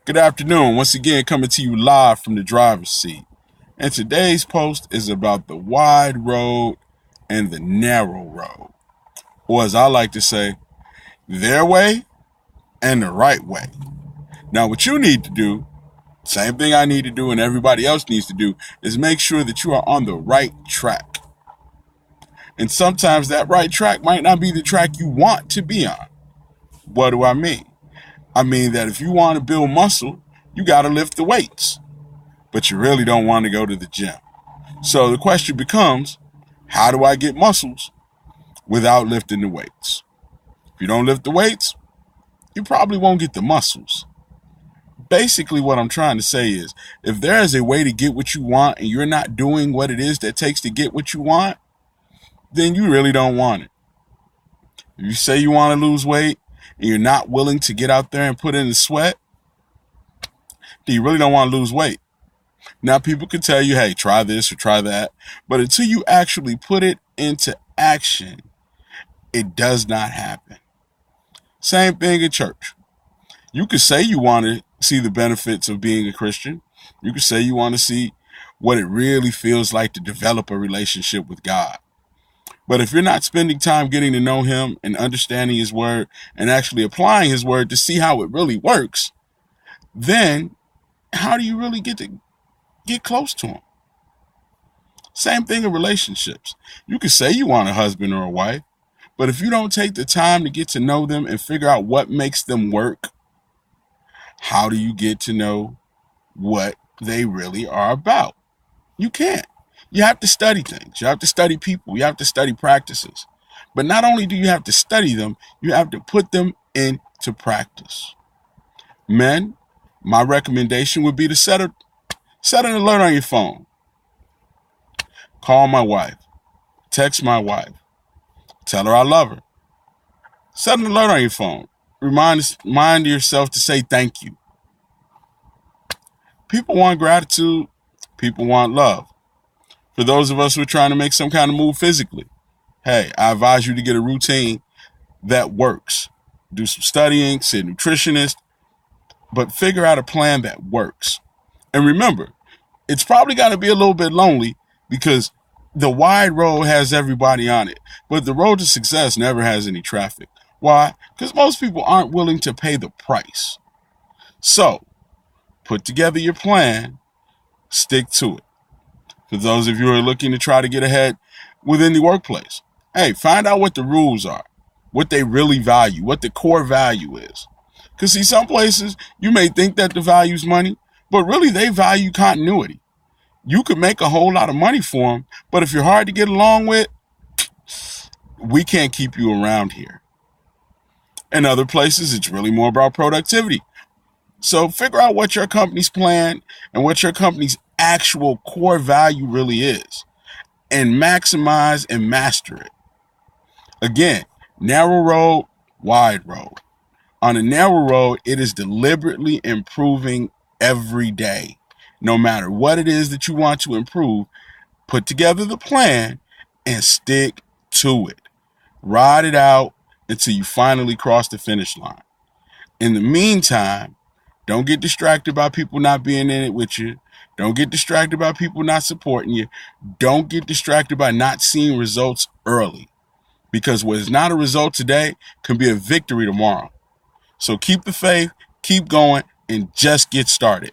Good afternoon. Once again, coming to you live from the driver's seat. And today's post is about the wide road and the narrow road. Or as I like to say, their way and the right way. Now, what you need to do, same thing I need to do and everybody else needs to do, is make sure that you are on the right track. And sometimes that right track might not be the track you want to be on. What do I mean? I mean that if you want to build muscle, you got to lift the weights, but you really don't want to go to the gym. So the question becomes, how do I get muscles without lifting the weights? If you don't lift the weights, you probably won't get the muscles. Basically, what I'm trying to say is, if there is a way to get what you want and you're not doing what it is that takes to get what you want, then you really don't want it. If you say you want to lose weight and you're not willing to get out there and put in the sweat, then you really don't want to lose weight. Now, people can tell you, hey, try this or try that, but until you actually put it into action, it does not happen. Same thing in church. You could say you want to see the benefits of being a Christian. You could say you want to see what it really feels like to develop a relationship with God. But if you're not spending time getting to know him and understanding his word and actually applying his word to see how it really works, then how do you really get close to him? Same thing in relationships. You can say you want a husband or a wife, but if you don't take the time to get to know them and figure out what makes them work, how do you get to know what they really are about? You can't. You have to study things. You have to study people. You have to study practices. But not only do you have to study them, you have to put them into practice. Men, my recommendation would be to set an alert on your phone. Call my wife. Text my wife. Tell her I love her. Set an alert on your phone. Remind yourself to say thank you. People want gratitude. People want love. For those of us who are trying to make some kind of move physically, hey, I advise you to get a routine that works. Do some studying, see a nutritionist, but figure out a plan that works. And remember, it's probably got to be a little bit lonely because the wide road has everybody on it, but the road to success never has any traffic. Why? Because most people aren't willing to pay the price. So, put together your plan, stick to it. For those of you who are looking to try to get ahead within the workplace, hey, find out what the rules are, what they really value, what the core value is. Because see, some places you may think that the value is money, but really they value continuity. You could make a whole lot of money for them, but if you're hard to get along with, we can't keep you around here. In other places, it's really more about productivity. So figure out what your company's plan and what your company's actual core value really is and maximize and master it. Again, narrow road, wide road. On a narrow road, it is deliberately improving every day. No matter what it is that you want to improve, put together the plan and stick to it. Ride it out until you finally cross the finish line. In the meantime, don't get distracted by people not being in it with you. Don't get distracted by people not supporting you. Don't get distracted by not seeing results early. Because what is not a result today can be a victory tomorrow. So keep the faith, keep going, and just get started.